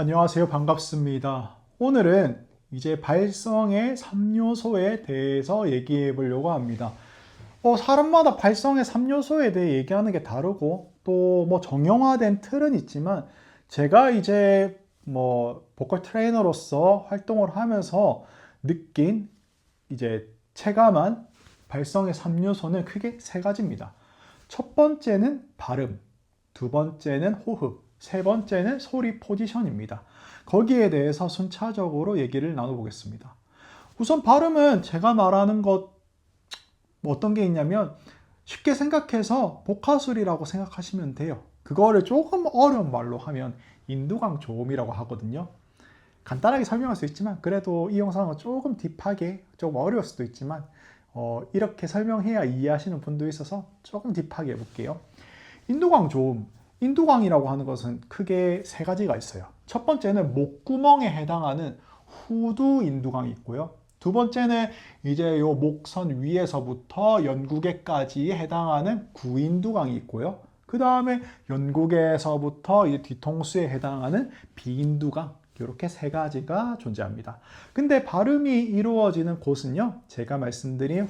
안녕하세요. 반갑습니다. 오늘은 이제 발성의 3요소에 대해서 얘기해 보려고 합니다. 사람마다 발성의 3요소에 대해 얘기하는 게 다르고 또 뭐 정형화된 틀은 있지만 제가 이제 뭐 보컬 트레이너로서 활동을 하면서 느낀 이제 체감한 발성의 3요소는 크게 세 가지입니다. 첫 번째는 발음, 두 번째는 호흡, 세 번째는 소리 포지션입니다. 거기에 대해서 순차적으로 얘기를 나눠보겠습니다. 우선 발음은 제가 말하는 것 어떤 게 있냐면 쉽게 생각해서 복화술이라고 생각하시면 돼요. 그거를 조금 어려운 말로 하면 인두강 조음이라고 하거든요. 간단하게 설명할 수 있지만 그래도 이 영상은 조금 딥하게 조금 어려울 수도 있지만 이렇게 설명해야 이해하시는 분도 있어서 조금 딥하게 해볼게요. 인두강 조음, 인두강이라고 하는 것은 크게 세 가지가 있어요. 첫 번째는 목구멍에 해당하는 후두 인두강이 있고요. 두 번째는 이제 요 목선 위에서부터 연구개까지 해당하는 구인두강이 있고요. 그 다음에 연구개에서부터 이제 뒤통수에 해당하는 비인두강, 이렇게 세 가지가 존재합니다. 근데 발음이 이루어지는 곳은요, 제가 말씀드린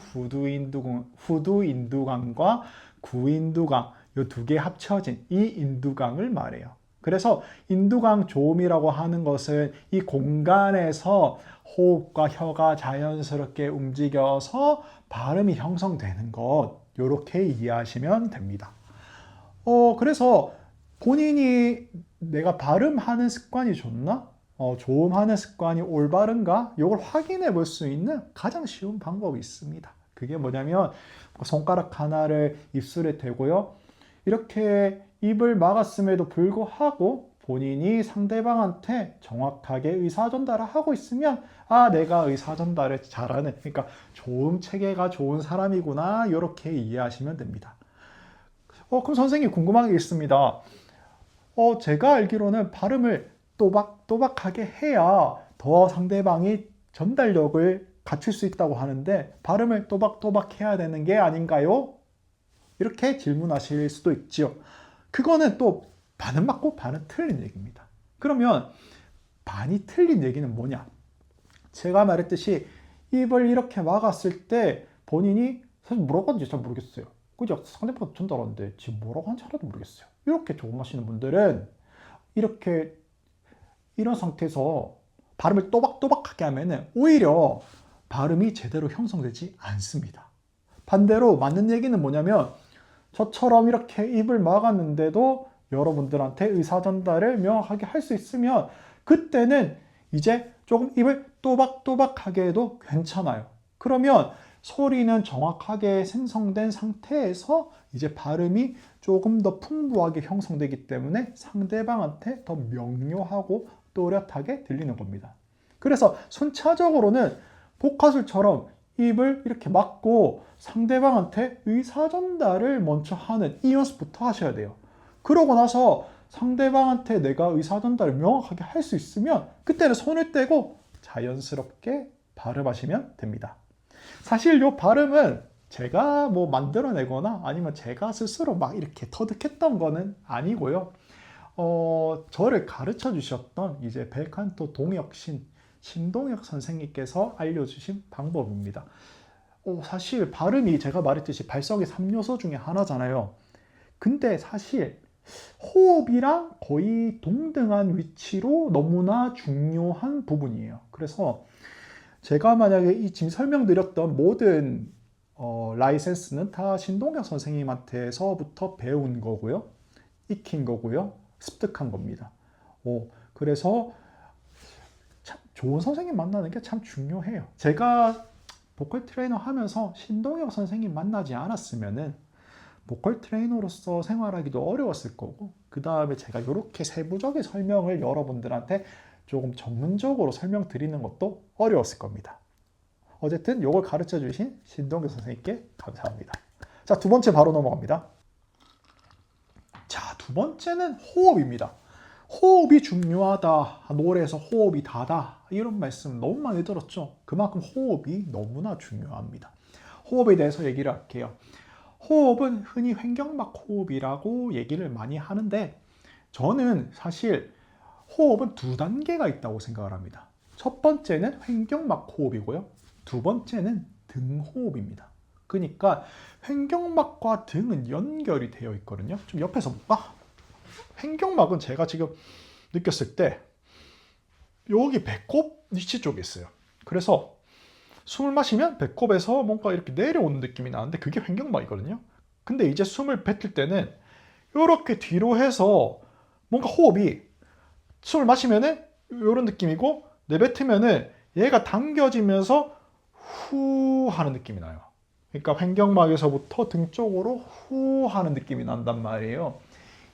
후두인두강과 구인두강, 이 두 개 합쳐진 이 인두강을 말해요. 그래서 인두강 조음이라고 하는 것은 이 공간에서 호흡과 혀가 자연스럽게 움직여서 발음이 형성되는 것, 이렇게 이해하시면 됩니다. 그래서 본인이 내가 발음하는 습관이 좋나? 조음하는 습관이 올바른가? 이걸 확인해 볼 수 있는 가장 쉬운 방법이 있습니다. 그게 뭐냐면 손가락 하나를 입술에 대고요. 이렇게 입을 막았음에도 불구하고 본인이 상대방한테 정확하게 의사전달을 하고 있으면 내가 의사전달을 잘하는, 그러니까 조음 체계가 좋은 사람이구나, 이렇게 이해하시면 됩니다. 그럼 선생님 궁금한 게 있습니다. 제가 알기로는 발음을 또박또박하게 해야 더 상대방이 전달력을 갖출 수 있다고 하는데 발음을 또박또박 해야 되는 게 아닌가요? 이렇게 질문하실 수도 있죠. 그거는 또 반은 맞고 반은 틀린 얘기입니다. 그러면 반이 틀린 얘기는 뭐냐? 제가 말했듯이 입을 이렇게 막았을 때 본인이 사실 뭐라고 하는지 잘 모르겠어요. 그죠? 상대방 전달하는데 지금 뭐라고 하는지 하나도 모르겠어요. 이렇게 조음하시는 분들은 이렇게 이런 상태에서 발음을 또박또박하게 하면 오히려 발음이 제대로 형성되지 않습니다. 반대로 맞는 얘기는 뭐냐면 저처럼 이렇게 입을 막았는데도 여러분들한테 의사전달을 명확하게 할 수 있으면 그때는 이제 조금 입을 또박또박하게 해도 괜찮아요. 그러면 소리는 정확하게 생성된 상태에서 이제 발음이 조금 더 풍부하게 형성되기 때문에 상대방한테 더 명료하고 또렷하게 들리는 겁니다. 그래서 순차적으로는 복화술처럼 입을 이렇게 막고 상대방한테 의사전달을 먼저 하는 이 연습부터 하셔야 돼요. 그러고 나서 상대방한테 내가 의사전달을 명확하게 할 수 있으면 그때는 손을 떼고 자연스럽게 발음하시면 됩니다. 사실 이 발음은 제가 뭐 만들어내거나 아니면 제가 스스로 막 이렇게 터득했던 거는 아니고요. 저를 가르쳐 주셨던 이제 벨칸토 동혁신 신동혁 선생님께서 알려주신 방법입니다. 사실 발음이 제가 말했듯이 발성의 3요소 중에 하나잖아요. 근데 사실 호흡이랑 거의 동등한 위치로 너무나 중요한 부분이에요. 그래서 제가 만약에 이 지금 설명드렸던 모든 라이센스는 다 신동혁 선생님한테서부터 배운 거고요. 익힌 거고요. 습득한 겁니다. 그래서 참 좋은 선생님 만나는 게 참 중요해요. 제가 보컬 트레이너 하면서 신동혁 선생님 만나지 않았으면은 보컬 트레이너로서 생활하기도 어려웠을 거고, 그 다음에 제가 이렇게 세부적인 설명을 여러분들한테 조금 전문적으로 설명드리는 것도 어려웠을 겁니다. 어쨌든 이걸 가르쳐 주신 신동규 선생님께 감사합니다. 자, 두 번째 바로 넘어갑니다. 자, 두 번째는 호흡입니다. 호흡이 중요하다. 노래에서 호흡이 다다. 이런 말씀 너무 많이 들었죠. 그만큼 호흡이 너무나 중요합니다. 호흡에 대해서 얘기를 할게요. 호흡은 흔히 횡격막 호흡이라고 얘기를 많이 하는데 저는 사실 호흡은 두 단계가 있다고 생각을 합니다. 첫 번째는 횡격막 호흡이고요. 두 번째는 등호흡입니다. 그러니까 횡격막과 등은 연결이 되어 있거든요. 좀 옆에서 볼까? 횡격막은 제가 지금 느꼈을 때 여기 배꼽 위치 쪽에 있어요. 그래서 숨을 마시면 배꼽에서 뭔가 이렇게 내려오는 느낌이 나는데 그게 횡격막이거든요. 근데 이제 숨을 뱉을 때는 이렇게 뒤로 해서 뭔가 호흡이 숨을 마시면은 이런 느낌이고 내뱉으면은 얘가 당겨지면서 후 하는 느낌이 나요. 그러니까 횡격막에서부터 등 쪽으로 후 하는 느낌이 난단 말이에요.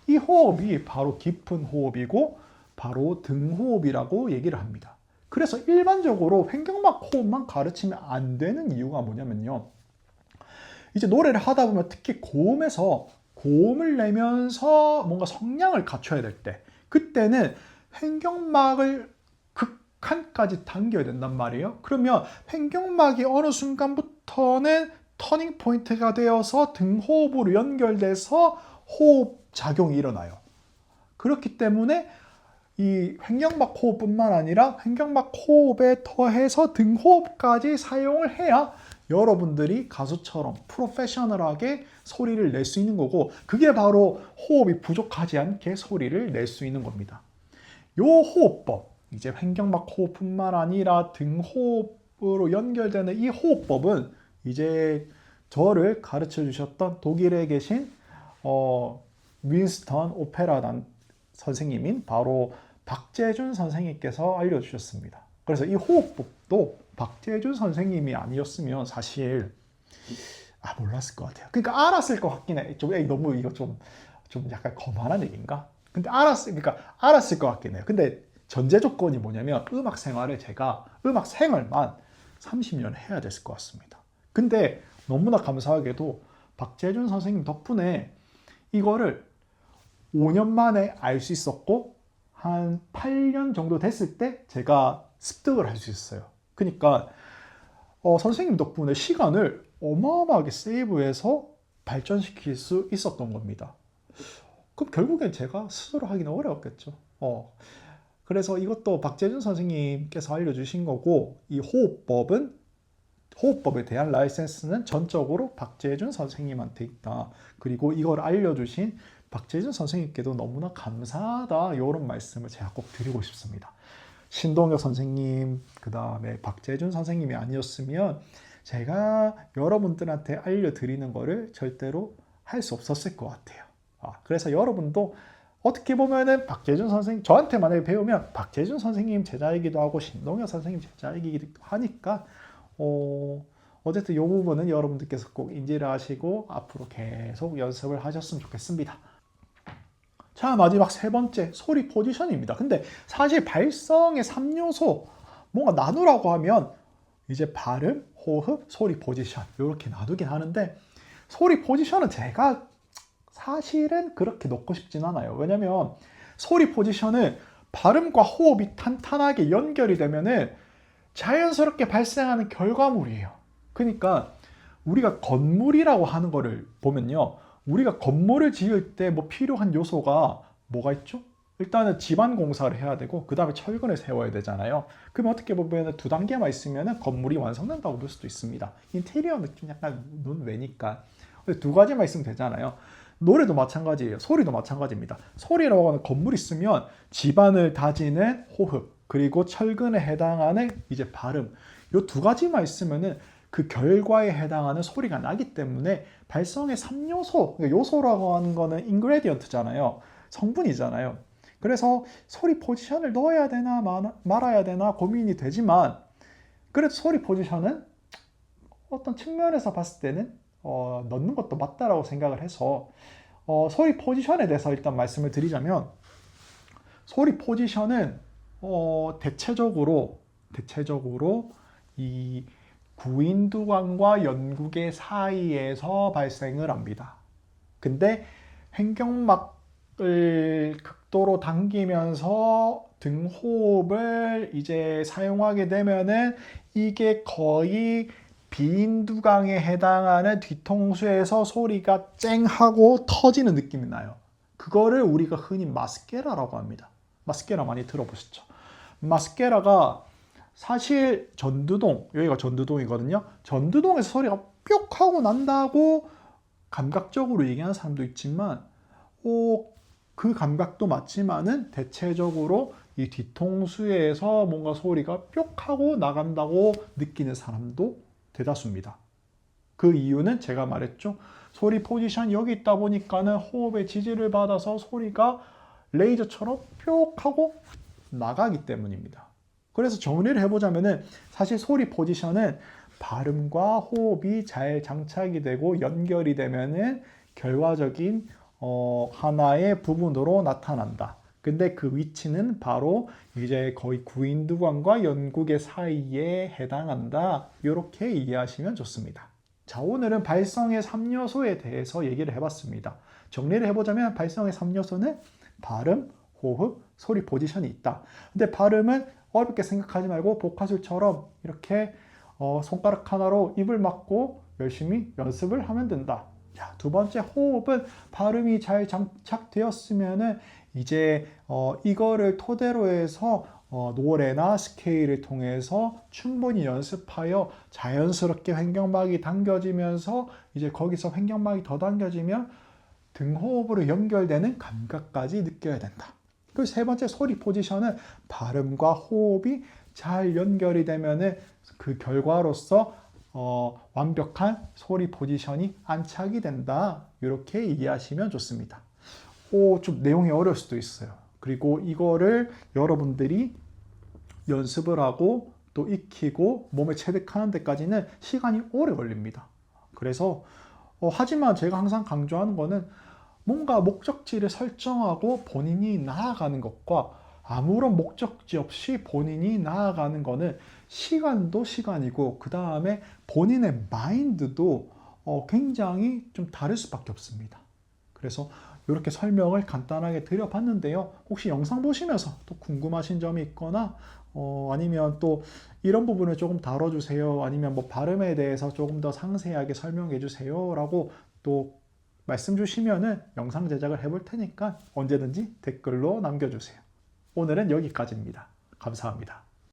이 호흡이 바로 깊은 호흡이고 바로 등호흡이라고 얘기를 합니다. 그래서 일반적으로 횡격막 호흡만 가르치면 안 되는 이유가 뭐냐면요. 이제 노래를 하다 보면 특히 고음에서 고음을 내면서 뭔가 성량을 갖춰야 될 때 그때는 횡격막을 극한까지 당겨야 된단 말이에요. 그러면 횡격막이 어느 순간부터는 터닝 포인트가 되어서 등호흡으로 연결돼서 호흡 작용이 일어나요. 그렇기 때문에 이 횡격막 호흡뿐만 아니라 횡격막 호흡에 더해서 등호흡까지 사용을 해야 여러분들이 가수처럼 프로페셔널하게 소리를 낼 수 있는 거고 그게 바로 호흡이 부족하지 않게 소리를 낼 수 있는 겁니다. 요 호흡법, 이제 횡격막 호흡뿐만 아니라 등호흡으로 연결되는 이 호흡법은 이제 저를 가르쳐 주셨던 독일에 계신 윈스턴 오페라단 선생님인 바로 박재준 선생님께서 알려주셨습니다. 그래서 이 호흡법도 박재준 선생님이 아니었으면 사실 몰랐을 것 같아요. 그러니까 알았을 것 같긴 해. 너무 이거 좀 약간 거만한 얘기인가? 근데 알았을 것 같긴 해요. 근데 전제 조건이 뭐냐면 음악 생활을 제가 음악 생활만 30년 해야 됐을 것 같습니다. 근데 너무나 감사하게도 박재준 선생님 덕분에 이거를 5년 만에 알 수 있었고 한 8년 정도 됐을 때 제가 습득을 할 수 있어요. 그러니까 선생님 덕분에 시간을 어마어마하게 세이브해서 발전시킬 수 있었던 겁니다. 그럼 결국엔 제가 스스로 하기는 어려웠겠죠. 그래서 이것도 박재준 선생님께서 알려주신 거고 이 호흡법에 대한 라이센스는 전적으로 박재준 선생님한테 있다. 그리고 이걸 알려주신 박재준 선생님께도 너무나 감사하다 이런 말씀을 제가 꼭 드리고 싶습니다. 신동혁 선생님, 그 다음에 박재준 선생님이 아니었으면 제가 여러분들한테 알려드리는 거를 절대로 할 수 없었을 것 같아요. 그래서 여러분도 어떻게 보면은 박재준 선생님, 저한테 만약에 배우면 박재준 선생님 제자이기도 하고 신동혁 선생님 제자이기도 하니까 어쨌든 이 부분은 여러분들께서 꼭 인지를 하시고 앞으로 계속 연습을 하셨으면 좋겠습니다. 자, 마지막 세 번째, 소리 포지션입니다. 근데 사실 발성의 3요소, 뭔가 나누라고 하면 이제 발음, 호흡, 소리 포지션 이렇게 나누긴 하는데 소리 포지션은 제가 사실은 그렇게 놓고 싶진 않아요. 왜냐면 소리 포지션은 발음과 호흡이 탄탄하게 연결이 되면은 자연스럽게 발생하는 결과물이에요. 그러니까 우리가 건물이라고 하는 거를 보면요. 우리가 건물을 지을 때 뭐 필요한 요소가 뭐가 있죠? 일단은 집안 공사를 해야 되고 그 다음에 철근을 세워야 되잖아요. 그럼 어떻게 보면 두 단계만 있으면 건물이 완성된다고 볼 수도 있습니다. 인테리어 느낌 약간 눈외니까. 두 가지만 있으면 되잖아요. 노래도 마찬가지예요. 소리도 마찬가지입니다. 소리라고 하는 건물이 있으면 집안을 다지는 호흡 그리고 철근에 해당하는 이제 발음 이 두 가지만 있으면은 그 결과에 해당하는 소리가 나기 때문에 발성의 3요소, 그러니까 요소라고 하는 거는 인그레디언트잖아요. 성분이잖아요. 그래서 소리 포지션을 넣어야 되나 말아야 되나 고민이 되지만 그래도 소리 포지션은 어떤 측면에서 봤을 때는 넣는 것도 맞다라고 생각을 해서 소리 포지션에 대해서 일단 말씀을 드리자면 소리 포지션은 대체적으로 이 구인두관과 연국의 사이에서 발생을 합니다. 근데 횡격막을 극도로 당기면서 등호흡을 이제 사용하게 되면은 이게 거의 비인두강에 해당하는 뒤통수에서 소리가 쨍하고 터지는 느낌이 나요. 그거를 우리가 흔히 마스케라라고 합니다. 마스케라 많이 들어보셨죠? 마스케라가 사실 전두동, 여기가 전두동이거든요. 전두동에서 소리가 뿅 하고 난다고 감각적으로 얘기하는 사람도 있지만 그 감각도 맞지만은 대체적으로 이 뒤통수에서 뭔가 소리가 뿅 하고 나간다고 느끼는 사람도 대다수입니다. 그 이유는 제가 말했죠. 소리 포지션이 여기 있다 보니까는 호흡의 지지를 받아서 소리가 레이저처럼 뿅 하고 나가기 때문입니다. 그래서 정리를 해보자면은 사실 소리 포지션은 발음과 호흡이 잘 장착이 되고 연결이 되면은 결과적인 하나의 부분으로 나타난다. 근데 그 위치는 바로 이제 거의 구인두관과 연국의 사이에 해당한다. 이렇게 이해하시면 좋습니다. 자, 오늘은 발성의 3요소에 대해서 얘기를 해봤습니다. 정리를 해보자면 발성의 3요소는 발음, 호흡, 소리 포지션이 있다. 근데 발음은 어렵게 생각하지 말고 복화술처럼 이렇게 손가락 하나로 입을 막고 열심히 연습을 하면 된다. 자, 두 번째 호흡은 발음이 잘 장착되었으면은 이제 이거를 토대로 해서 노래나 스케일을 통해서 충분히 연습하여 자연스럽게 횡격막이 당겨지면서 이제 거기서 횡격막이 더 당겨지면 등호흡으로 연결되는 감각까지 느껴야 된다. 그리고 세 번째 소리 포지션은 발음과 호흡이 잘 연결이 되면은 그 결과로서 완벽한 소리 포지션이 안착이 된다. 이렇게 이해하시면 좋습니다. 좀 내용이 어려울 수도 있어요. 그리고 이거를 여러분들이 연습을 하고 또 익히고 몸에 체득하는 데까지는 시간이 오래 걸립니다. 그래서 하지만 제가 항상 강조하는 거는 뭔가 목적지를 설정하고 본인이 나아가는 것과 아무런 목적지 없이 본인이 나아가는 거는 시간도 시간이고 그 다음에 본인의 마인드도 굉장히 좀 다를 수밖에 없습니다. 그래서 이렇게 설명을 간단하게 드려봤는데요. 혹시 영상 보시면서 또 궁금하신 점이 있거나 아니면 또 이런 부분을 조금 다뤄주세요. 아니면 뭐 발음에 대해서 조금 더 상세하게 설명해 주세요. 라고 또 말씀 주시면은 영상 제작을 해볼 테니까 언제든지 댓글로 남겨주세요. 오늘은 여기까지입니다. 감사합니다.